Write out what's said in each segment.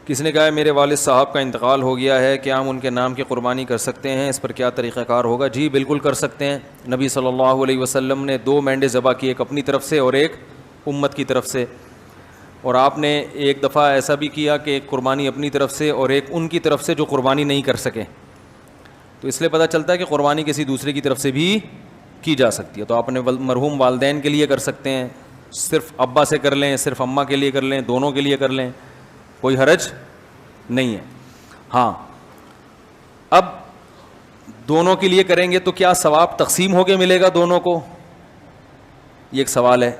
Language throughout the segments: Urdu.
کس نے کہا ہے میرے والد صاحب کا انتقال ہو گیا ہے، کیا ہم ان کے نام کی قربانی کر سکتے ہیں؟ اس پر کیا طریقہ کار ہوگا؟ جی بالکل کر سکتے ہیں۔ نبی صلی اللہ علیہ وسلم نے 2 مینڈے ذبح کی، ایک اپنی طرف سے اور ایک امت کی طرف سے، اور آپ نے ایک دفعہ ایسا بھی کیا کہ ایک قربانی اپنی طرف سے اور ایک ان کی طرف سے جو قربانی نہیں کر سکے، تو اس لیے پتہ چلتا ہے کہ قربانی کسی دوسرے کی طرف سے بھی کی جا سکتی ہے۔ تو آپ نے مرحوم والدین کے لیے کر سکتے ہیں، صرف ابا سے کر لیں، صرف اماں کے لیے کر لیں، دونوں کے لیے کر لیں، کوئی حرج نہیں ہے۔ ہاں اب دونوں کے لیے کریں گے تو کیا ثواب تقسیم ہو کے ملے گا دونوں کو؟ یہ ایک سوال ہے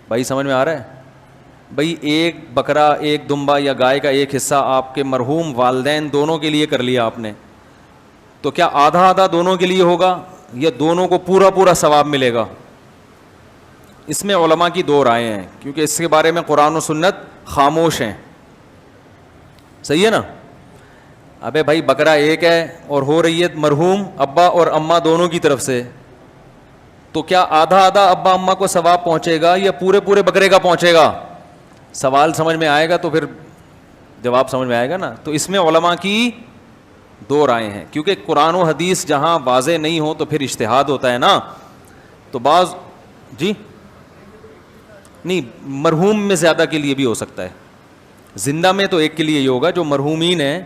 بھائی، سمجھ میں آ رہا ہے؟ بھائی ایک بکرا، ایک دمبا یا گائے کا ایک حصہ آپ کے مرحوم والدین دونوں کے لیے کر لیا آپ نے، تو کیا آدھا آدھا دونوں کے لیے ہوگا یا دونوں کو پورا پورا ثواب ملے گا؟ اس میں علماء کی 2 رائے ہیں، کیونکہ اس کے بارے میں قرآن و سنت خاموش ہیں۔ صحیح ہے نا؟ ابے بھائی بکرا ایک ہے اور ہو رہی ہے مرحوم ابا اور اماں دونوں کی طرف سے، تو کیا آدھا آدھا ابا اماں کو ثواب پہنچے گا یا پورے پورے بکرے کا پہنچے گا؟ سوال سمجھ میں آئے گا تو پھر جواب سمجھ میں آئے گا نا۔ تو اس میں علماء کی 2 رائے ہیں، کیونکہ قرآن و حدیث جہاں واضح نہیں ہو تو پھر اجتہاد ہوتا ہے نا۔ تو بعض جی نہیں، مرحوم میں زیادہ کے لیے بھی ہو سکتا ہے، زندہ میں تو ایک کے لیے ہی ہوگا، جو مرحومین ہیں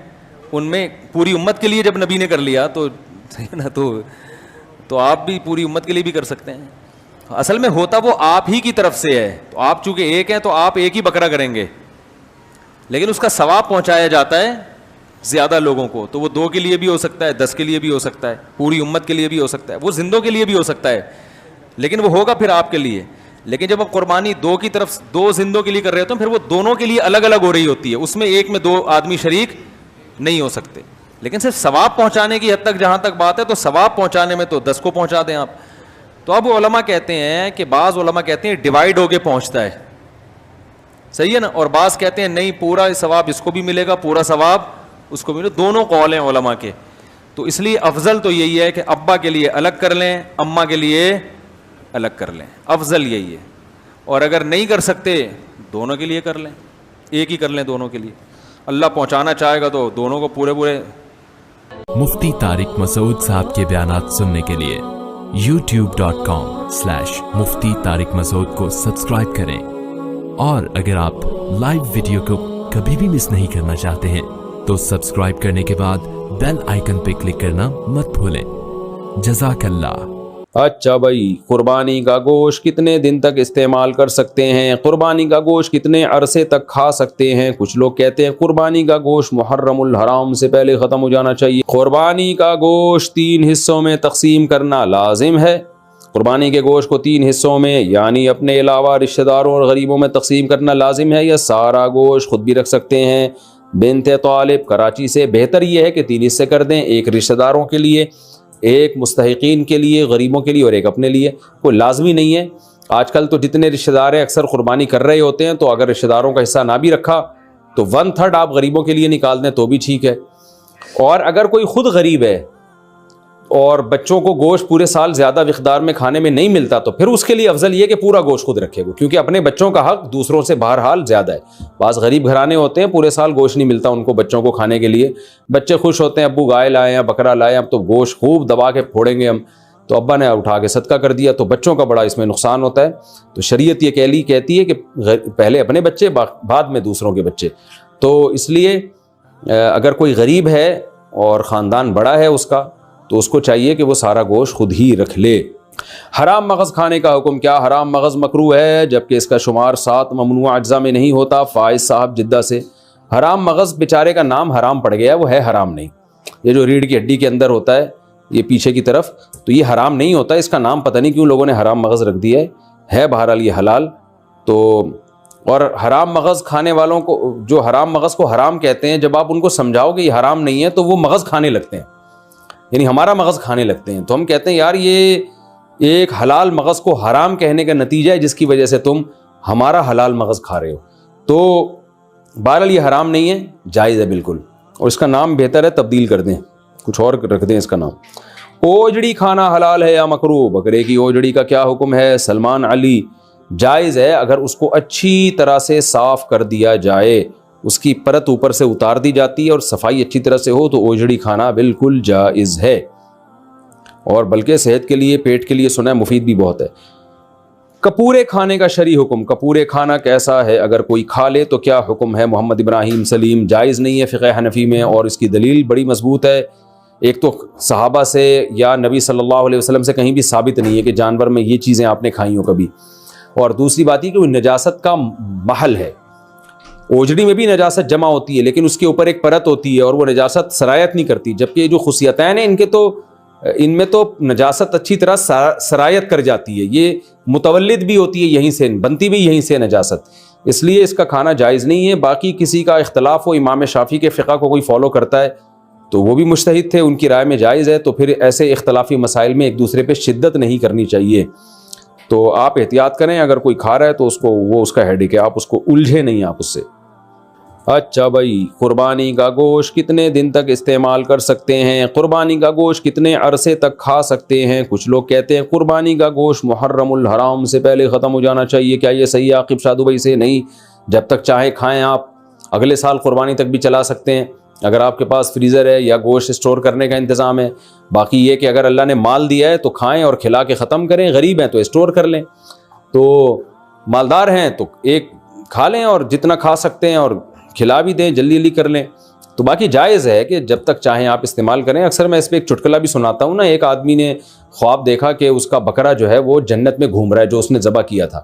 ان میں پوری امت کے لیے جب نبی نے کر لیا تو نا، تو آپ بھی پوری امت کے لیے بھی کر سکتے ہیں۔ اصل میں ہوتا وہ آپ ہی کی طرف سے ہے، تو آپ چونکہ ایک ہیں تو آپ ایک ہی بکرا کریں گے، لیکن اس کا ثواب پہنچایا جاتا ہے زیادہ لوگوں کو، تو وہ 2 کے لیے بھی ہو سکتا ہے، 10 کے لیے بھی ہو سکتا ہے، پوری امت کے لیے بھی ہو سکتا ہے، وہ زندوں کے لیے بھی ہو سکتا ہے، لیکن وہ ہوگا پھر آپ کے لیے۔ لیکن جب آپ قربانی 2 کی طرف 2 زندوں کے لیے کر رہے ہوتے ہیں، پھر وہ دونوں کے لیے الگ الگ ہو رہی ہوتی ہے، اس میں ایک میں 2 آدمی شریک نہیں ہو سکتے۔ لیکن صرف ثواب پہنچانے کی حد تک جہاں تک بات ہے، تو ثواب پہنچانے میں تو 10 کو پہنچا دیں آپ۔ تو اب علماء کہتے ہیں کہ بعض علماء کہتے ہیں ڈیوائیڈ ہو کے پہنچتا ہے، صحیح ہے نا، اور بعض کہتے ہیں نہیں پورا ثواب اس کو بھی ملے گا، پورا ثواب اس کو بھی ملے گا۔ دونوں قول ہیں علماء کے، تو اس لیے افضل تو یہی ہے کہ ابا کے لیے الگ کر لیں، اماں کے لیے الگ کر لیں، افضل یہی ہے۔ اور اگر نہیں کر سکتے دونوں کے لیے کر لیں، ایک ہی کر لیں دونوں کے لیے۔ اللہ پہنچانا چاہے گا تو دونوں کو پورے پورے۔ مفتی طارق مسعود صاحب کے بیانات سننے کے لیے youtube.com/مفتی طارق مسعود کو سبسکرائب کریں، اور اگر آپ لائیو ویڈیو کو کبھی بھی مس نہیں کرنا چاہتے ہیں تو سبسکرائب کرنے کے بعد بیل آئیکن پہ کلک کرنا مت بھولیں۔ جزاک اللہ۔ اچھا بھائی، قربانی کا گوشت کتنے دن تک استعمال کر سکتے ہیں؟ قربانی کا گوشت کتنے عرصے تک کھا سکتے ہیں؟ کچھ لوگ کہتے ہیں قربانی کا گوشت محرم الحرام سے پہلے ختم ہو جانا چاہیے۔ قربانی کا گوشت 3 حصوں میں تقسیم کرنا لازم ہے۔ قربانی کے گوشت کو 3 حصوں میں، یعنی اپنے علاوہ رشتہ داروں اور غریبوں میں تقسیم کرنا لازم ہے، یا سارا گوشت خود بھی رکھ سکتے ہیں؟ بنت طالب کراچی سے، بہتر یہ ہے کہ 3 حصے کر دیں، ایک رشتہ داروں کے لیے، ایک مستحقین کے لیے، غریبوں کے لیے، اور ایک اپنے لیے۔ کوئی لازمی نہیں ہے۔ آج کل تو جتنے رشتہ دار ہیں اکثر قربانی کر رہے ہوتے ہیں، تو اگر رشتہ داروں کا حصہ نہ بھی رکھا تو 1/3 آپ غریبوں کے لیے نکال دیں تو بھی ٹھیک ہے۔ اور اگر کوئی خود غریب ہے اور بچوں کو گوشت پورے سال زیادہ مقدار میں کھانے میں نہیں ملتا، تو پھر اس کے لیے افضل یہ کہ پورا گوشت خود رکھے گا، کیونکہ اپنے بچوں کا حق دوسروں سے بہرحال زیادہ ہے۔ بعض غریب گھرانے ہوتے ہیں پورے سال گوشت نہیں ملتا ان کو بچوں کو کھانے کے لیے، بچے خوش ہوتے ہیں ابو گائے لائے ہیں، بکرا لائے ہیں، اب تو گوشت خوب دبا کے پھوڑیں گے ہم، تو ابا نے اٹھا کے صدقہ کر دیا، تو بچوں کا بڑا اس میں نقصان ہوتا ہے۔ تو شریعت یہ کہتی ہے کہ پہلے اپنے بچے بعد میں دوسروں کے بچے۔ تو اس لیے اگر کوئی غریب ہے اور خاندان بڑا ہے اس کا، تو اس کو چاہیے کہ وہ سارا گوشت خود ہی رکھ لے۔ حرام مغز کھانے کا حکم کیا؟ حرام مغز مکروہ ہے، جبکہ اس کا شمار 7 ممنوع اجزاء میں نہیں ہوتا۔ فائز صاحب جدہ سے۔ حرام مغز بیچارے کا نام حرام پڑ گیا ہے، وہ ہے حرام نہیں۔ یہ جو ریڑھ کی ہڈی کے اندر ہوتا ہے یہ پیچھے کی طرف، تو یہ حرام نہیں ہوتا، اس کا نام پتہ نہیں کیوں لوگوں نے حرام مغز رکھ دیا ہے بہرحال یہ حلال۔ تو اور حرام مغز کھانے والوں کو، جو حرام مغز کو حرام کہتے ہیں، جب آپ ان کو سمجھاؤ کہ یہ حرام نہیں ہے تو وہ مغز کھانے لگتے ہیں، یعنی ہمارا مغز کھانے لگتے ہیں۔ تو ہم کہتے ہیں یار یہ ایک حلال مغز کو حرام کہنے کا نتیجہ ہے جس کی وجہ سے تم ہمارا حلال مغز کھا رہے ہو۔ تو بہرحال یہ حرام نہیں ہے، جائز ہے بالکل، اور اس کا نام بہتر ہے تبدیل کر دیں، کچھ اور رکھ دیں اس کا نام۔ اوجڑی کھانا حلال ہے یا مکروہ؟ بکرے کی اوجڑی کا کیا حکم ہے؟ سلمان علی، جائز ہے اگر اس کو اچھی طرح سے صاف کر دیا جائے اس کی پرت اوپر سے اتار دی جاتی ہے اور صفائی اچھی طرح سے ہو تو اوجڑی کھانا بالکل جائز ہے، اور بلکہ صحت کے لیے، پیٹ کے لیے سنا ہے مفید بھی بہت ہے۔ کپورے کھانے کا شرعی حکم، کپورے کھانا کیسا ہے؟ اگر کوئی کھا لے تو کیا حکم ہے؟ محمد ابراہیم سلیم، جائز نہیں ہے فقہ حنفی میں، اور اس کی دلیل بڑی مضبوط ہے۔ ایک تو صحابہ سے یا نبی صلی اللہ علیہ وسلم سے کہیں بھی ثابت نہیں ہے کہ جانور میں یہ چیزیں آپ نے کھائی ہوں کبھی، اور دوسری بات یہ کہ وہ نجاست کا محل ہے۔ اوجڑی میں بھی نجاست جمع ہوتی ہے لیکن اس کے اوپر ایک پرت ہوتی ہے اور وہ نجاست سرایت نہیں کرتی، جبکہ یہ جو خصیتین ہیں ان میں تو نجاست اچھی طرح سرایت کر جاتی ہے، یہ متولد بھی ہوتی ہے یہیں سے، بنتی بھی یہیں سے نجاست، اس لیے اس کا کھانا جائز نہیں ہے۔ باقی کسی کا اختلاف ہو، امام شافعی کے فقہ کو کوئی فالو کرتا ہے تو وہ بھی مجتہد تھے، ان کی رائے میں جائز ہے، تو پھر ایسے اختلافی مسائل میں ایک دوسرے پہ شدت نہیں کرنی چاہیے۔ تو آپ احتیاط کریں، اگر کوئی کھا رہا ہے تو وہ اس کا ہیڈک ہے، آپ اس کو الجھے نہیں آپ اس سے۔ اچھا بھائی، قربانی کا گوشت کتنے دن تک استعمال کر سکتے ہیں؟ قربانی کا گوشت کتنے عرصے تک کھا سکتے ہیں؟ کچھ لوگ کہتے ہیں قربانی کا گوشت محرم الحرام سے پہلے ختم ہو جانا چاہیے، کیا یہ صحیح ہے عاقب شادو بھائی سے؟ نہیں، جب تک چاہے کھائیں، آپ اگلے سال قربانی تک بھی چلا سکتے ہیں اگر آپ کے پاس فریزر ہے یا گوشت اسٹور کرنے کا انتظام ہے۔ باقی یہ کہ اگر اللہ نے مال دیا ہے تو کھائیں اور کھلا کے ختم کریں، غریب ہیں تو اسٹور کر لیں، تو مالدار ہیں تو ایک کھا لیں اور جتنا کھا سکتے ہیں اور کھلا بھی دیں، جلدی جلدی کر لیں۔ تو باقی جائز ہے کہ جب تک چاہیں آپ استعمال کریں۔ اکثر میں اس پہ ایک چٹکلا بھی سناتا ہوں نا، ایک آدمی نے خواب دیکھا کہ اس کا بکرا جو ہے وہ جنت میں گھوم رہا ہے، جو اس نے ذبح کیا تھا،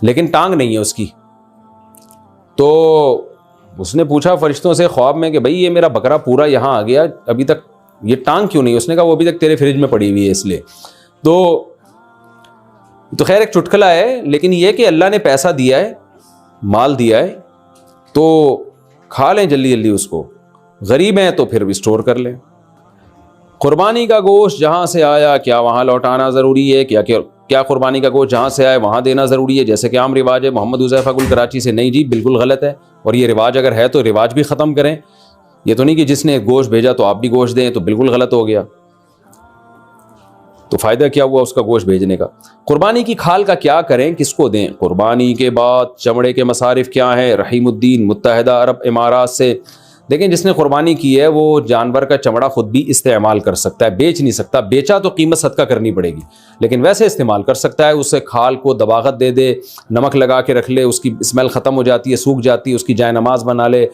لیکن ٹانگ نہیں ہے اس کی۔ تو اس نے پوچھا فرشتوں سے خواب میں کہ بھائی یہ میرا بکرا پورا یہاں آ گیا، ابھی تک یہ ٹانگ کیوں نہیں؟ اس نے کہا وہ ابھی تک تیرے فریج میں پڑی ہوئی ہے اس لیے۔ تو خیر ایک چٹکلا ہے، لیکن یہ کہ اللہ نے پیسہ دیا ہے، مال دیا ہے، تو کھا لیں جلدی جلدی اس کو، غریب ہیں تو پھر بھی اسٹور کر لیں۔ قربانی کا گوشت جہاں سے آیا کیا وہاں لوٹانا ضروری ہے؟ کیا قربانی کا گوشت جہاں سے آئے وہاں دینا ضروری ہے جیسے کہ عام رواج ہے؟ محمد حذیفہ گل کراچی سے، نہیں جی بالکل غلط ہے، اور یہ رواج اگر ہے تو رواج بھی ختم کریں۔ یہ تو نہیں کہ جس نے گوشت بھیجا تو آپ بھی گوشت دیں، تو بالکل غلط ہو گیا، تو فائدہ کیا ہوا اس کا گوشت بھیجنے کا؟ قربانی کی کھال کا کیا کریں، کس کو دیں؟ قربانی کے بعد چمڑے کے مصارف کیا ہیں؟ رحیم الدین متحدہ عرب امارات سے۔ دیکھیں جس نے قربانی کی ہے وہ جانور کا چمڑا خود بھی استعمال کر سکتا ہے، بیچ نہیں سکتا، بیچا تو قیمت صدقہ کرنی پڑے گی، لیکن ویسے استعمال کر سکتا ہے۔ اسے کھال کو دباغت دے دے، نمک لگا کے رکھ لے، اس کی اسمیل ختم ہو جاتی ہے، سوکھ جاتی ہے، اس کی جائے نماز بنا لے،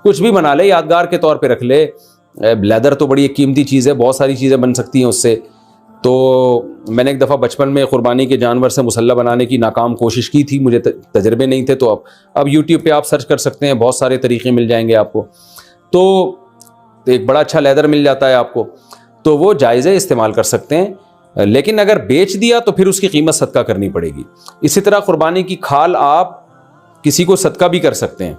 کچھ بھی بنا لے، یادگار کے طور پہ رکھ لے۔ لیدر تو بڑی ایک قیمتی چیز ہے، بہت ساری چیزیں بن سکتی ہیں اس سے۔ تو میں نے ایک دفعہ بچپن میں قربانی کے جانور سے مسلح بنانے کی ناکام کوشش کی تھی، مجھے تجربے نہیں تھے، تو اب یوٹیوب پہ آپ سرچ کر سکتے ہیں، بہت سارے طریقے مل جائیں گے آپ کو، تو ایک بڑا اچھا لیدر مل جاتا ہے آپ کو، تو وہ جائز ہے، استعمال کر سکتے ہیں، لیکن اگر بیچ دیا تو پھر اس کی قیمت صدقہ کرنی پڑے گی۔ اسی طرح قربانی کی کھال آپ کسی کو صدقہ بھی کر سکتے ہیں،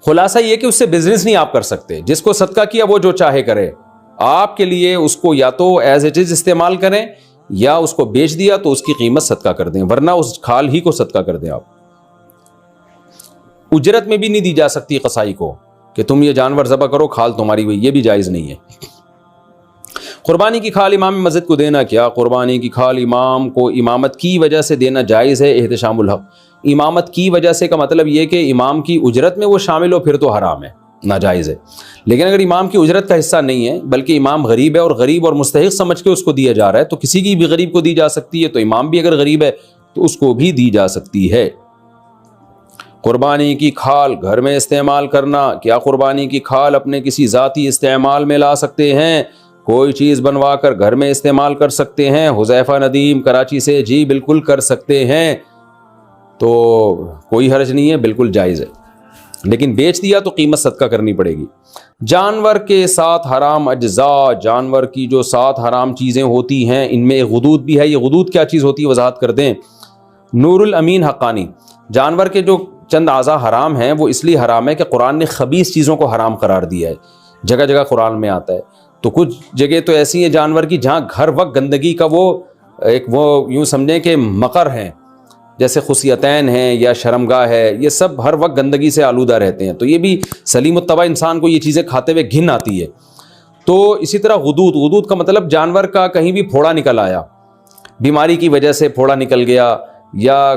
خلاصہ یہ کہ اس سے بزنس نہیں آپ کر سکتے، جس کو صدقہ کیا وہ جو چاہے کرے، آپ کے لیے اس کو یا تو ایز اٹ از استعمال کریں یا اس کو بیچ دیا تو اس کی قیمت صدقہ کر دیں، ورنہ اس کھال ہی کو صدقہ کر دیں۔ آپ اجرت میں بھی نہیں دی جا سکتی قصائی کو کہ تم یہ جانور ذبح کرو، کھال تمہاری ہوئی، یہ بھی جائز نہیں ہے۔ قربانی کی کھال امام مسجد کو دینا، کیا قربانی کی کھال امام کو امامت کی وجہ سے دینا جائز ہے؟ احتشام الحق، امامت کی وجہ سے کا مطلب یہ کہ امام کی اجرت میں وہ شامل ہو، پھر تو حرام ہے، ناجائز ہے۔ لیکن اگر امام کی اجرت کا حصہ نہیں ہے بلکہ امام غریب ہے اور غریب اور مستحق سمجھ کے اس کو دیا جا رہا ہے، تو کسی کی بھی غریب کو دی جا سکتی ہے، تو امام بھی اگر غریب ہے تو اس کو بھی دی جا سکتی ہے۔ قربانی کی کھال گھر میں استعمال کرنا، کیا قربانی کی کھال اپنے کسی ذاتی استعمال میں لا سکتے ہیں؟ کوئی چیز بنوا کر گھر میں استعمال کر سکتے ہیں؟ حذیفہ ندیم کراچی سے، جی بالکل کر سکتے ہیں، تو کوئی حرج نہیں ہے، بالکل جائز ہے، لیکن بیچ دیا تو قیمت صدقہ کرنی پڑے گی۔ جانور کے ساتھ حرام اجزاء، جانور کی جو 7 حرام چیزیں ہوتی ہیں ان میں غدود بھی ہے، یہ غدود کیا چیز ہوتی ہے وضاحت کر دیں۔ نور الامین حقانی، جانور کے جو چند اعضاء حرام ہیں وہ اس لیے حرام ہے کہ قرآن نے خبیث چیزوں کو حرام قرار دیا ہے، جگہ جگہ قرآن میں آتا ہے، تو کچھ جگہ تو ایسی ہیں جانور کی جہاں ہر وقت گندگی کا وہ یوں سمجھیں کہ مقر ہیں، جیسے خصیتین ہیں یا شرمگاہ ہے، یہ سب ہر وقت گندگی سے آلودہ رہتے ہیں، تو یہ بھی سلیم الطبع انسان کو یہ چیزیں کھاتے ہوئے گھن آتی ہے۔ تو اسی طرح غدود کا مطلب جانور کا کہیں بھی پھوڑا نکل آیا، بیماری کی وجہ سے پھوڑا نکل گیا، یا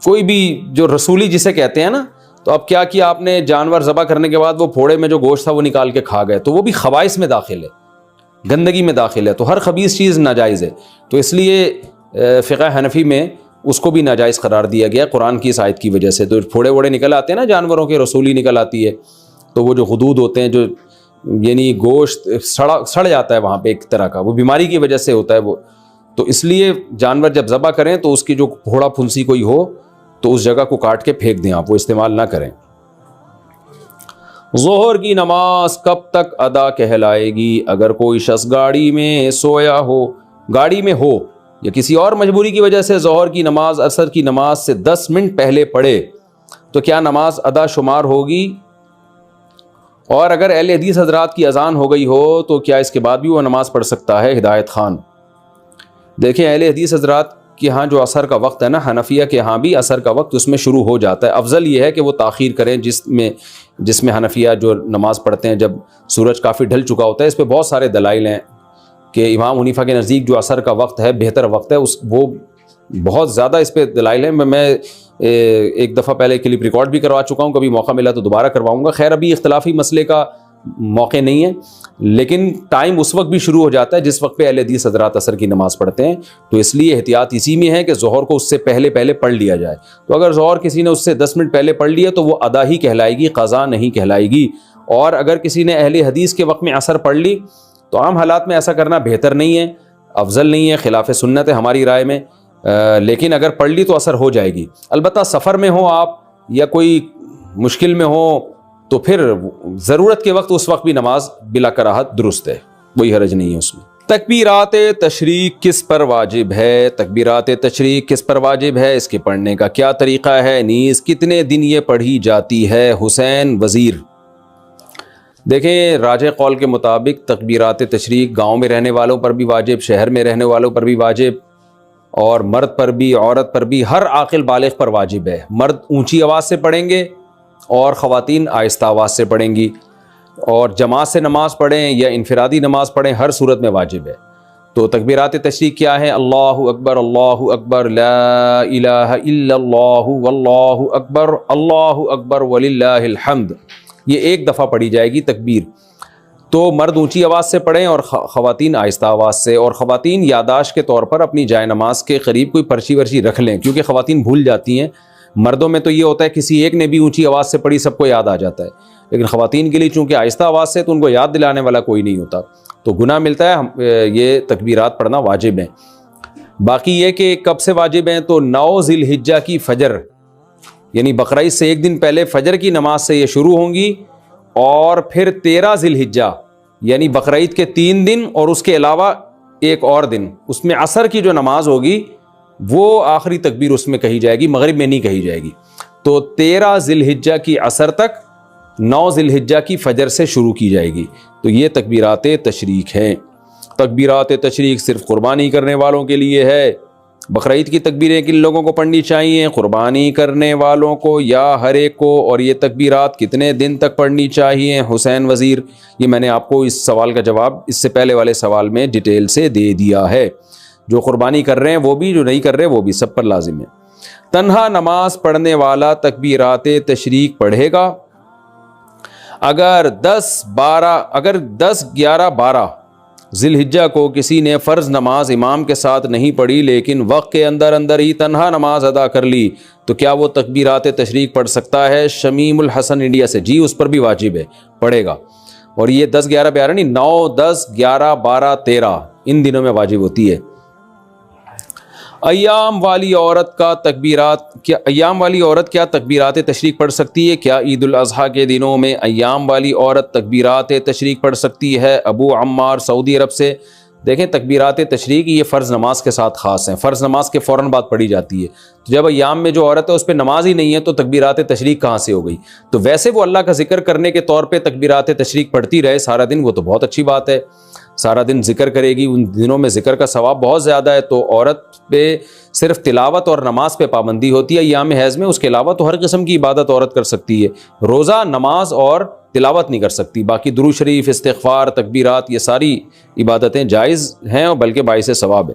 کوئی بھی جو رسولی جسے کہتے ہیں نا، تو اب کیا کیا آپ نے، جانور ذبح کرنے کے بعد وہ پھوڑے میں جو گوشت تھا وہ نکال کے کھا گئے، تو وہ بھی خبائث میں داخل ہے، گندگی میں داخل ہے، تو ہر خبیث چیز ناجائز ہے، تو اس لیے فقہ حنفی میں اس کو بھی ناجائز قرار دیا گیا قرآن کی اس آیت کی وجہ سے۔ تو پھوڑے ووڑے نکل آتے ہیں نا جانوروں کے، رسولی نکل آتی ہے، تو وہ جو غدود ہوتے ہیں، جو یعنی گوشت سڑ جاتا ہے وہاں پہ ایک طرح کا، وہ بیماری کی وجہ سے ہوتا ہے وہ، تو اس لیے جانور جب ذبح کریں تو اس کی جو پھوڑا پھنسی کوئی ہو تو اس جگہ کو کاٹ کے پھینک دیں، آپ وہ استعمال نہ کریں۔ ظہر کی نماز کب تک ادا کہلائے گی؟ اگر کوئی شخص گاڑی میں سویا ہو، گاڑی میں ہو یا کسی اور مجبوری کی وجہ سے ظہر کی نماز عصر کی نماز سے 10 منٹ پہلے پڑھے تو کیا نماز ادا شمار ہوگی؟ اور اگر اہل حدیث حضرات کی اذان ہو گئی ہو تو کیا اس کے بعد بھی وہ نماز پڑھ سکتا ہے؟ ہدایت خان۔ دیکھیں اہل حدیث حضرات کہ ہاں جو عصر کا وقت ہے نا، حنفیہ کے ہاں بھی عصر کا وقت اس میں شروع ہو جاتا ہے، افضل یہ ہے کہ وہ تاخیر کریں، جس میں حنفیہ جو نماز پڑھتے ہیں جب سورج کافی ڈھل چکا ہوتا ہے۔ اس پہ بہت سارے دلائل ہیں کہ امام حنیفہ کے نزدیک جو عصر کا وقت ہے بہتر وقت ہے، وہ بہت زیادہ اس پہ دلائل ہیں۔ میں ایک دفعہ پہلے کلپ ریکارڈ بھی کروا چکا ہوں، کبھی موقع ملا تو دوبارہ کرواؤں گا۔ خیر ابھی اختلافی مسئلے کا موقع نہیں ہے، لیکن ٹائم اس وقت بھی شروع ہو جاتا ہے جس وقت پہ اہل حدیث حضرات عصر کی نماز پڑھتے ہیں، تو اس لیے احتیاط اسی میں ہے کہ ظہر کو اس سے پہلے پڑھ لیا جائے۔ تو اگر ظہر کسی نے اس سے 10 منٹ پہلے پڑھ لیا تو وہ ادا ہی کہلائے گی، قضا نہیں کہلائے گی۔ اور اگر کسی نے اہل حدیث کے وقت میں عصر پڑھ لی تو عام حالات میں ایسا کرنا بہتر نہیں ہے، افضل نہیں ہے، خلاف سنت ہے ہماری رائے میں، لیکن اگر پڑھ لی تو عصر ہو جائے گی۔ البتہ سفر میں ہو آپ یا کوئی مشکل میں ہو تو پھر ضرورت کے وقت اس وقت بھی نماز بلا کراہت درست ہے، کوئی حرج نہیں ہے اس میں۔ تکبیرات تشریق کس پر واجب ہے؟ تکبیرات تشریق کس پر واجب ہے، اس کے پڑھنے کا کیا طریقہ ہے، نیز کتنے دن یہ پڑھی جاتی ہے؟ حسین وزیر۔ دیکھیں راجح قول کے مطابق تکبیرات تشریق گاؤں میں رہنے والوں پر بھی واجب، شہر میں رہنے والوں پر بھی واجب، اور مرد پر بھی عورت پر بھی، ہر عاقل بالغ پر واجب ہے۔ مرد اونچی آواز سے پڑھیں گے اور خواتین آہستہ آواز سے پڑھیں گی، اور جماعت سے نماز پڑھیں یا انفرادی نماز پڑھیں، ہر صورت میں واجب ہے۔ تو تکبیرات تشریق کیا ہے؟ اللہ اکبر لا الہ الا اللہ واللہ اکبر وللہ الحمد، یہ ایک دفعہ پڑھی جائے گی تکبیر۔ تو مرد اونچی آواز سے پڑھیں اور خواتین آہستہ آواز سے، اور خواتین یادداشت کے طور پر اپنی جائے نماز کے قریب کوئی پرچی ورچی رکھ لیں، کیونکہ خواتین بھول جاتی ہیں۔ مردوں میں تو یہ ہوتا ہے کسی ایک نے بھی اونچی آواز سے پڑھی سب کو یاد آ جاتا ہے، لیکن خواتین کے لیے چونکہ آہستہ آواز سے تو ان کو یاد دلانے والا کوئی نہیں ہوتا، تو گناہ ملتا ہے۔ یہ تکبیرات پڑھنا واجب ہیں۔ باقی یہ کہ کب سے واجب ہیں تو 9 ذی الحجہ کی فجر، یعنی بقرعید سے ایک دن پہلے فجر کی نماز سے یہ شروع ہوں گی، اور پھر 13 ذی الحجہ یعنی بقرعید کے 3 دن اور اس کے علاوہ ایک اور دن، اس میں عصر کی جو نماز ہوگی وہ آخری تکبیر اس میں کہی جائے گی، مغرب میں نہیں کہی جائے گی۔ تو 13 ذی الحجہ کی عصر تک 9 ذی الحجہ کی فجر سے شروع کی جائے گی۔ تو یہ تکبیرات تشریق ہیں۔ تکبیرات تشریق صرف قربانی کرنے والوں کے لیے ہے۔ بقرعید کی تکبیریں کن لوگوں کو پڑھنی چاہیے؟ قربانی کرنے والوں کو یا ہر ایک کو؟ اور یہ تکبیرات کتنے دن تک پڑھنی چاہیے؟ حسین وزیر۔ یہ میں نے آپ کو اس سوال کا جواب اس سے پہلے والے سوال میں ڈیٹیل سے دے دیا ہے۔ جو قربانی کر رہے ہیں وہ بھی، جو نہیں کر رہے وہ بھی، سب پر لازم ہے۔ تنہا نماز پڑھنے والا تکبیرات تشریق پڑھے گا اگر 10، 11، 12 ذی الحجہ کو کسی نے فرض نماز امام کے ساتھ نہیں پڑھی لیکن وقت کے اندر ہی تنہا نماز ادا کر لی تو کیا وہ تکبیرات تشریق پڑھ سکتا ہے؟ شمیم الحسن انڈیا سے، جی اس پر بھی واجب ہے، پڑھے گا۔ اور یہ 10، 11، 12 نہیں، 9، 10، 11، 12، 13 ان دنوں میں واجب ہوتی ہے۔ ایام والی عورت کیا تکبیرات تشریق پڑھ سکتی ہے؟ کیا عید الاضحیٰ کے دنوں میں ایام والی عورت تکبیرات تشریق پڑھ سکتی ہے؟ ابو عمار سعودی عرب سے۔ دیکھیں تکبیرات تشریق یہ فرض نماز کے ساتھ خاص ہیں، فرض نماز کے فوراً بعد پڑھی جاتی ہے۔ تو جب ایام میں جو عورت ہے اس پہ نماز ہی نہیں ہے تو تکبیرات تشریق کہاں سے ہو گئی؟ تو ویسے وہ اللہ کا ذکر کرنے کے طور پہ تکبیرات تشریق پڑھتی رہے سارا دن، وہ تو بہت اچھی بات ہے، سارا دن ذکر کرے گی، ان دنوں میں ذکر کا ثواب بہت زیادہ ہے۔ تو عورت پہ صرف تلاوت اور نماز پہ پابندی ہوتی ہے ایام حیض میں، اس کے علاوہ تو ہر قسم کی عبادت عورت کر سکتی ہے، روزہ، نماز اور تلاوت نہیں کر سکتی، باقی درود شریف، استغفار، تکبیرات، یہ ساری عبادتیں جائز ہیں اور بلکہ باعث ثواب ہے۔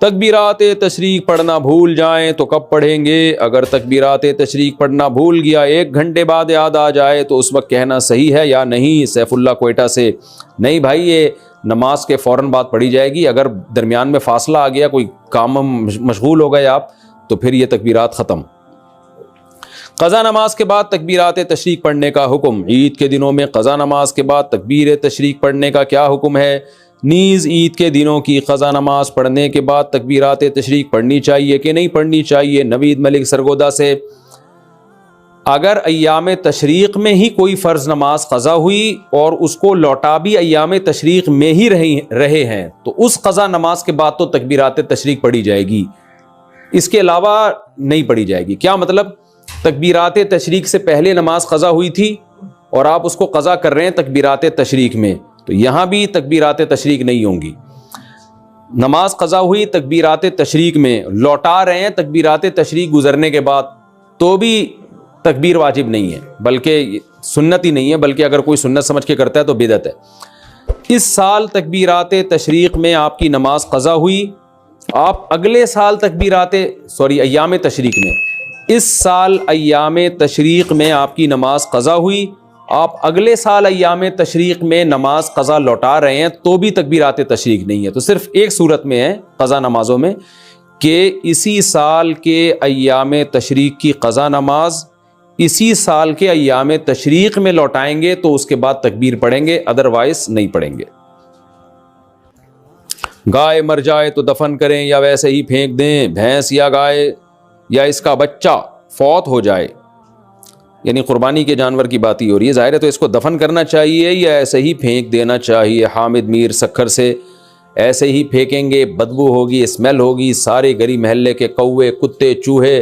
تکبیرات تشریق پڑھنا بھول جائیں تو کب پڑھیں گے؟ اگر تکبیرات تشریق پڑھنا بھول گیا 1 گھنٹے بعد یاد آ جائے تو اس وقت کہنا صحیح ہے یا نہیں؟ سیف اللہ کوئٹہ سے۔ نہیں بھائی، یہ نماز کے فوراً بعد پڑھی جائے گی۔ اگر درمیان میں فاصلہ آ گیا، کوئی کام مشغول ہو گئے آپ، تو پھر یہ تکبیرات ختم۔ قضا نماز کے بعد تکبیرات تشریق پڑھنے کا حکم۔ عید کے دنوں میں قضا نماز کے بعد تکبیر تشریق پڑھنے کا کیا حکم ہے؟ نیز عید کے دنوں کی قضا نماز پڑھنے کے بعد تکبیرات تشریق پڑھنی چاہیے کہ نہیں پڑھنی چاہیے؟ نوید ملک سرگودا سے۔ اگر ایام تشریق میں ہی کوئی فرض نماز قضا ہوئی اور اس کو لوٹا بھی ایام تشریق میں ہی رہے ہیں تو اس قضا نماز کے بعد تو تکبیرات تشریق پڑھی جائے گی، اس کے علاوہ نہیں پڑھی جائے گی۔ کیا مطلب؟ تکبیرات تشریق سے پہلے نماز قضا ہوئی تھی اور آپ اس کو قضا کر رہے ہیں تکبیرات تشریق میں، تو یہاں بھی تکبیرات تشریق نہیں ہوں گی۔ نماز قضا ہوئی تکبیرات تشریق میں، لوٹا رہے ہیں تکبیرات تشریق گزرنے کے بعد، تو بھی تکبیر واجب نہیں ہے، بلکہ سنت ہی نہیں ہے، بلکہ اگر کوئی سنت سمجھ کے کرتا ہے تو بدعت ہے۔ اس سال تکبیرات تشریق میں آپ کی نماز قضا ہوئی، آپ اگلے سال ایام تشریق میں، اس سال ایام تشریق میں آپ کی نماز قضا ہوئی، آپ اگلے سال ایام تشریق میں نماز قضا لوٹا رہے ہیں تو بھی تکبیرات تشریق نہیں ہے۔ تو صرف ایک صورت میں ہے قضا نمازوں میں کہ اسی سال کے ایام تشریق کی قضا نماز اسی سال کے ایام تشریق میں لوٹائیں گے تو اس کے بعد تکبیر پڑھیں گے، ادروائز نہیں پڑھیں گے۔ گائے مر جائے تو دفن کریں یا ویسے ہی پھینک دیں؟ بھینس یا گائے یا اس کا بچہ فوت ہو جائے، یعنی قربانی کے جانور کی بات ہی ہو رہی ہے، ظاہر ہے تو اس کو دفن کرنا چاہیے یا ایسے ہی پھینک دینا چاہیے؟ حامد میر سکھر سے۔ ایسے ہی پھینکیں گے، بدبو ہوگی، اسمیل ہوگی، سارے گلی محلے کے کوے، کتے، چوہے،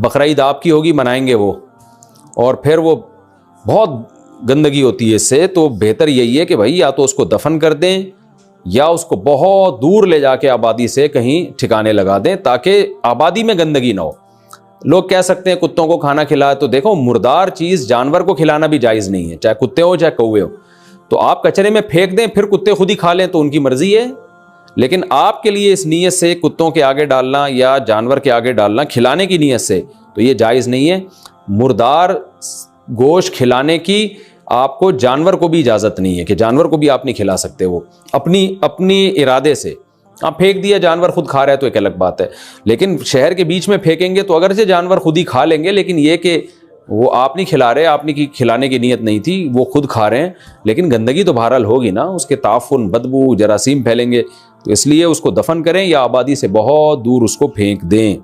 بقرعید آپ کی ہوگی، منائیں گے وہ، اور پھر وہ بہت گندگی ہوتی ہے اس سے۔ تو بہتر یہی ہے کہ بھائی یا تو اس کو دفن کر دیں یا اس کو بہت دور لے جا کے آبادی سے کہیں ٹھکانے لگا دیں تاکہ آبادی میں گندگی نہ ہو۔ لوگ کہہ سکتے ہیں کتوں کو کھانا کھلائے، تو دیکھو مردار چیز جانور کو کھلانا بھی جائز نہیں ہے، چاہے کتے ہو چاہے کوے ہو۔ تو آپ کچرے میں پھینک دیں، پھر کتے خود ہی کھا لیں تو ان کی مرضی ہے، لیکن آپ کے لیے اس نیت سے کتوں کے آگے ڈالنا یا جانور کے آگے ڈالنا کھلانے کی نیت سے تو یہ جائز نہیں ہے۔ مردار گوشت کھلانے کی آپ کو جانور کو بھی اجازت نہیں ہے کہ جانور کو بھی آپ نہیں کھلا سکتے، وہ اپنی ارادے سے آپ پھینک دیا، جانور خود کھا رہا ہے تو ایک الگ بات ہے، لیکن شہر کے بیچ میں پھینکیں گے تو اگرچہ جانور خود ہی کھا لیں گے، لیکن یہ کہ وہ آپ نہیں کھلا رہے، آپ نے کھلانے کی نیت نہیں تھی، وہ خود کھا رہے ہیں، لیکن گندگی تو بہرحال ہوگی نا، اس کے تعفن، بدبو، جراثیم پھیلیں گے، تو اس لیے اس کو دفن کریں یا آبادی سے بہت دور اس کو پھینک دیں۔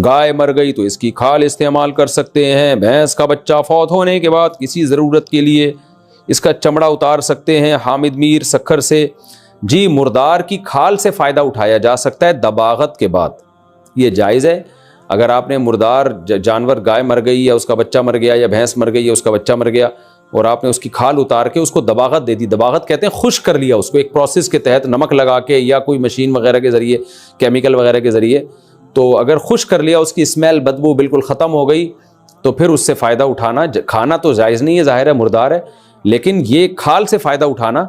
گائے مر گئی تو اس کی کھال استعمال کر سکتے ہیں۔ بھینس کا بچہ فوت ہونے کے بعد کسی ضرورت کے لیے اس کا چمڑا اتار سکتے ہیں۔ حامد میر سکھر سے۔ جی، مردار کی کھال سے فائدہ اٹھایا جا سکتا ہے دباغت کے بعد، یہ جائز ہے۔ اگر آپ نے مردار جانور، گائے مر گئی یا اس کا بچہ مر گیا یا بھینس مر گئی یا اس کا بچہ مر گیا، اور آپ نے اس کی کھال اتار کے اس کو دباغت دے دی، دباغت کہتے ہیں خشک کر لیا اس کو ایک پروسیس کے تحت، نمک لگا کے یا کوئی مشین وغیرہ کے ذریعے، کیمیکل وغیرہ کے ذریعے، تو اگر خشک کر لیا، اس کی اسمیل، بدبو بالکل ختم ہو گئی، تو پھر اس سے فائدہ اٹھانا، کھانا تو جائز نہیں ہے، ظاہر ہے مردار ہے، لیکن یہ کھال سے فائدہ اٹھانا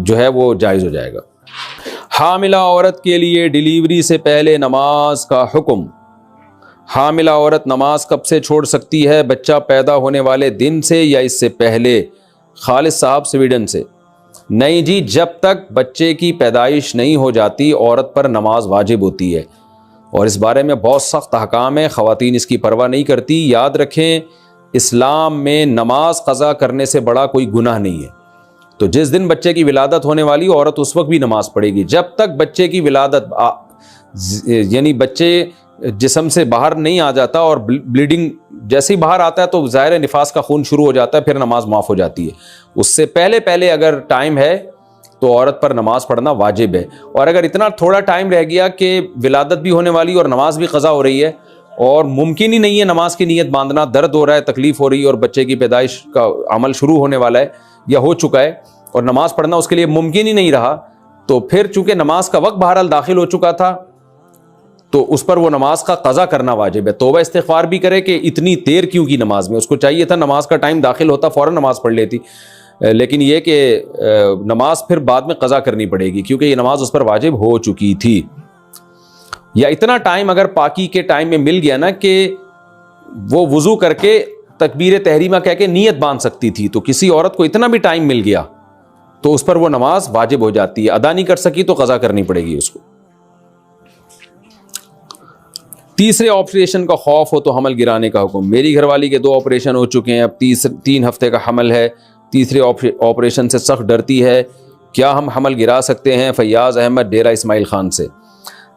جو ہے وہ جائز ہو جائے گا۔ حاملہ عورت کے لیے ڈیلیوری سے پہلے نماز کا حکم۔ حاملہ عورت نماز کب سے چھوڑ سکتی ہے؟ بچہ پیدا ہونے والے دن سے یا اس سے پہلے؟ خالد صاحب سویڈن سے۔ نہیں جی، جب تک بچے کی پیدائش نہیں ہو جاتی عورت پر نماز واجب ہوتی ہے، اور اس بارے میں بہت سخت احکام ہیں، خواتین اس کی پرواہ نہیں کرتی۔ یاد رکھیں، اسلام میں نماز قضا کرنے سے بڑا کوئی گناہ نہیں ہے، تو جس دن بچے کی ولادت ہونے والی عورت اس وقت بھی نماز پڑھے گی، جب تک بچے کی ولادت یعنی بچے جسم سے باہر نہیں آ جاتا، اور بلیڈنگ جیسے ہی باہر آتا ہے تو ظاہر نفاس کا خون شروع ہو جاتا ہے، پھر نماز معاف ہو جاتی ہے۔ اس سے پہلے اگر ٹائم ہے تو عورت پر نماز پڑھنا واجب ہے، اور اگر اتنا تھوڑا ٹائم رہ گیا کہ ولادت بھی ہونے والی اور نماز بھی قضا ہو رہی ہے اور ممکن ہی نہیں ہے نماز کی نیت باندھنا، درد ہو رہا ہے، تکلیف ہو رہی ہے اور بچے کی پیدائش کا عمل شروع ہونے والا ہے یا ہو چکا ہے، اور نماز پڑھنا اس کے لیے ممکن ہی نہیں رہا، تو پھر چونکہ نماز کا وقت بہرحال داخل ہو چکا تھا تو اس پر وہ نماز کا قضا کرنا واجب ہے۔ توبہ استغفار بھی کرے کہ اتنی دیر کیوں کی نماز میں، اس کو چاہیے تھا نماز کا ٹائم داخل ہوتا فوراً نماز پڑھ لیتی، لیکن یہ کہ نماز پھر بعد میں قضا کرنی پڑے گی کیونکہ یہ نماز اس پر واجب ہو چکی تھی. یا اتنا ٹائم اگر پاکی کے ٹائم میں مل گیا نا کہ وہ وضو کر کے تکبیر تحریمہ کہہ کے نیت باندھ سکتی تھی, تو کسی عورت کو اتنا بھی ٹائم مل گیا تو اس پر وہ نماز واجب ہو جاتی ہے. ادا نہیں کر سکی تو قضا کرنی پڑے گی اس کو. تیسرے آپریشن کا خوف ہو تو حمل گرانے کا حکم. میری گھر والی کے 2 آپریشن ہو چکے ہیں, اب 3 ہفتے کا حمل ہے, تیسرے آپریشن سے سخت ڈرتی ہے, کیا ہم حمل گرا سکتے ہیں؟ فیاض احمد ڈیرہ اسماعیل خان سے.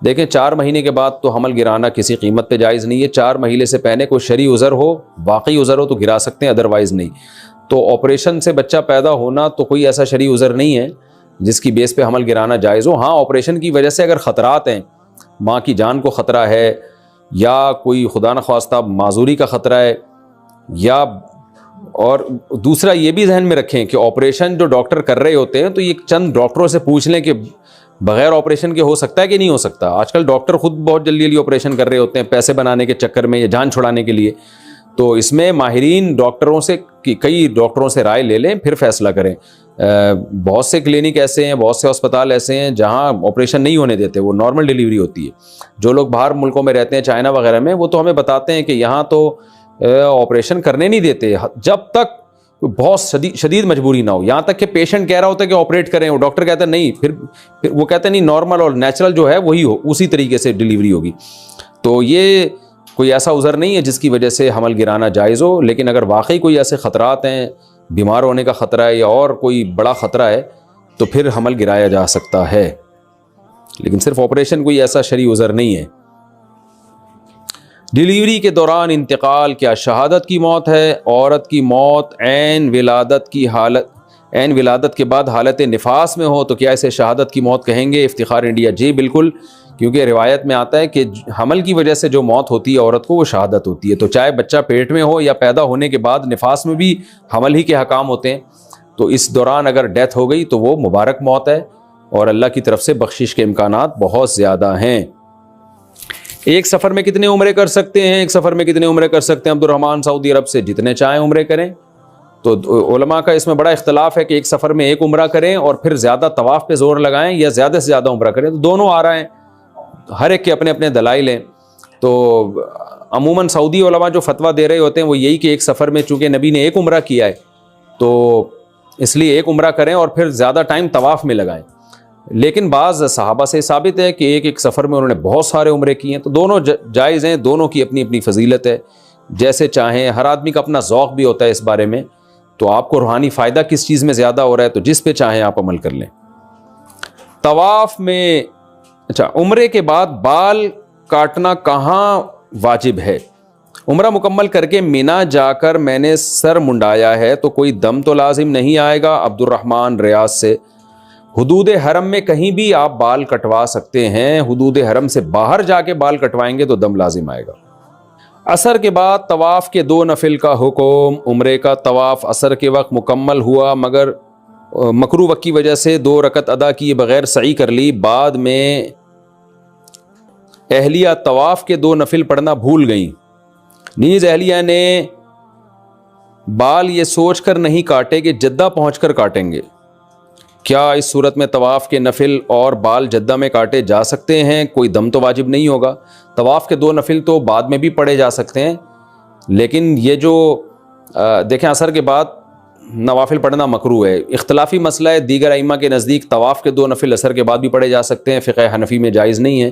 دیکھیں 4 مہینے کے بعد تو حمل گرانا کسی قیمت پہ جائز نہیں ہے. 4 مہینے سے پہلے کوئی شرعی عذر ہو, واقعی عذر ہو تو گرا سکتے ہیں, ادروائز نہیں. تو آپریشن سے بچہ پیدا ہونا تو کوئی ایسا شرعی عذر نہیں ہے جس کی بیس پہ حمل گرانا جائز ہو. ہاں آپریشن کی وجہ سے اگر خطرات ہیں, ماں کی جان کو خطرہ ہے, یا کوئی خدا نخواستہ معذوری کا خطرہ ہے, یا اور دوسرا یہ بھی ذہن میں رکھیں کہ آپریشن جو ڈاکٹر کر رہے ہوتے ہیں تو یہ چند ڈاکٹروں سے پوچھ لیں کہ بغیر آپریشن کے ہو سکتا ہے کہ نہیں ہو سکتا. آج کل ڈاکٹر خود بہت جلدی آپریشن کر رہے ہوتے ہیں پیسے بنانے کے چکر میں یا جان چھڑانے کے لیے. تو اس میں ماہرین ڈاکٹروں سے, کئی ڈاکٹروں سے رائے لے لیں پھر فیصلہ کریں. بہت سے کلینک ایسے ہیں, بہت سے ہسپتال ایسے ہیں جہاں آپریشن نہیں ہونے دیتے, وہ نارمل ڈیلیوری ہوتی ہے. جو لوگ باہر ملکوں میں رہتے ہیں, چائنا وغیرہ میں, وہ تو ہمیں بتاتے ہیں کہ یہاں تو آپریشن کرنے نہیں دیتے جب تک بہت شدید مجبوری نہ ہو. یہاں تک کہ پیشنٹ کہہ رہا ہوتا ہے کہ آپریٹ کریں, وہ ڈاکٹر کہتا ہے نہیں, پھر وہ کہتے ہیں نہیں نارمل اور نیچرل جو ہے وہی ہو, اسی طریقے سے ڈیلیوری ہوگی. تو یہ کوئی ایسا عذر نہیں ہے جس کی وجہ سے حمل گرانا جائز ہو. لیکن اگر واقعی کوئی ایسے خطرات ہیں, بیمار ہونے کا خطرہ ہے یا اور کوئی بڑا خطرہ ہے, تو پھر حمل گرایا جا سکتا ہے. لیکن صرف آپریشن کوئی ایسا شرعی عذر نہیں ہے. ڈیلیوری کے دوران انتقال کیا شہادت کی موت ہے؟ عورت کی موت عین ولادت کے بعد حالت نفاس میں ہو تو کیا اسے شہادت کی موت کہیں گے؟ افتخار انڈیا. جی بالکل, کیونکہ روایت میں آتا ہے کہ حمل کی وجہ سے جو موت ہوتی ہے عورت کو وہ شہادت ہوتی ہے. تو چاہے بچہ پیٹ میں ہو یا پیدا ہونے کے بعد نفاس میں بھی حمل ہی کے حکام ہوتے ہیں. تو اس دوران اگر ڈیتھ ہو گئی تو وہ مبارک موت ہے اور اللہ کی طرف سے بخشش کے امکانات بہت زیادہ ہیں. ایک سفر میں کتنے عمرے کر سکتے ہیں؟ ایک سفر میں کتنے عمرے کر سکتے ہیں؟ عبد الرحمان سعودی عرب سے. جتنے چاہیں عمرے کریں. تو علماء کا اس میں بڑا اختلاف ہے کہ ایک سفر میں ایک عمرہ کریں اور پھر زیادہ طواف پہ زور لگائیں یا زیادہ سے زیادہ عمرہ کریں. تو دونوں آ رہے ہیں, ہر ایک کے اپنے اپنے دلائل ہیں. تو عموماً سعودی علماء جو فتویٰ دے رہے ہوتے ہیں وہ یہی کہ ایک سفر میں چونکہ نبی نے ایک عمرہ کیا ہے تو اس لیے ایک عمرہ کریں اور پھر زیادہ ٹائم طواف میں لگائیں. لیکن بعض صحابہ سے ثابت ہے کہ ایک سفر میں انہوں نے بہت سارے عمرے کیے ہیں. تو دونوں جائز ہیں, دونوں کی اپنی اپنی فضیلت ہے. جیسے چاہیں, ہر آدمی کا اپنا ذوق بھی ہوتا ہے اس بارے میں. تو آپ کو روحانی فائدہ کس چیز میں زیادہ ہو رہا ہے تو جس پہ چاہیں آپ عمل کر لیں. طواف میں عمرے کے بعد بال کاٹنا کہاں واجب ہے؟ عمرہ مکمل کر کے مینا جا کر میں نے سر منڈایا ہے تو کوئی دم تو لازم نہیں آئے گا؟ عبد الرحمان ریاض سے. حدود حرم میں کہیں بھی آپ بال کٹوا سکتے ہیں, حدود حرم سے باہر جا کے بال کٹوائیں گے تو دم لازم آئے گا. عصر کے بعد طواف کے 2 نفل کا حکم. عمرے کا طواف عصر کے وقت مکمل ہوا مگر مکروہ وقت کی وجہ سے 2 رکعت ادا کیے بغیر سعی کر لی. بعد میں اہلیہ طواف کے 2 نفل پڑھنا بھول گئیں. نیز اہلیہ نے بال یہ سوچ کر نہیں کاٹے کہ جدہ پہنچ کر کاٹیں گے. کیا اس صورت میں طواف کے نفل اور بال جدہ میں کاٹے جا سکتے ہیں؟ کوئی دم تو واجب نہیں ہوگا. طواف کے 2 نفل تو بعد میں بھی پڑھے جا سکتے ہیں, لیکن یہ جو دیکھیں عصر کے بعد نوافل پڑھنا مکروہ ہے. اختلافی مسئلہ ہے, دیگر ائمہ کے نزدیک طواف کے 2 نفل عصر کے بعد بھی پڑھے جا سکتے ہیں, فقہ حنفی میں جائز نہیں ہے.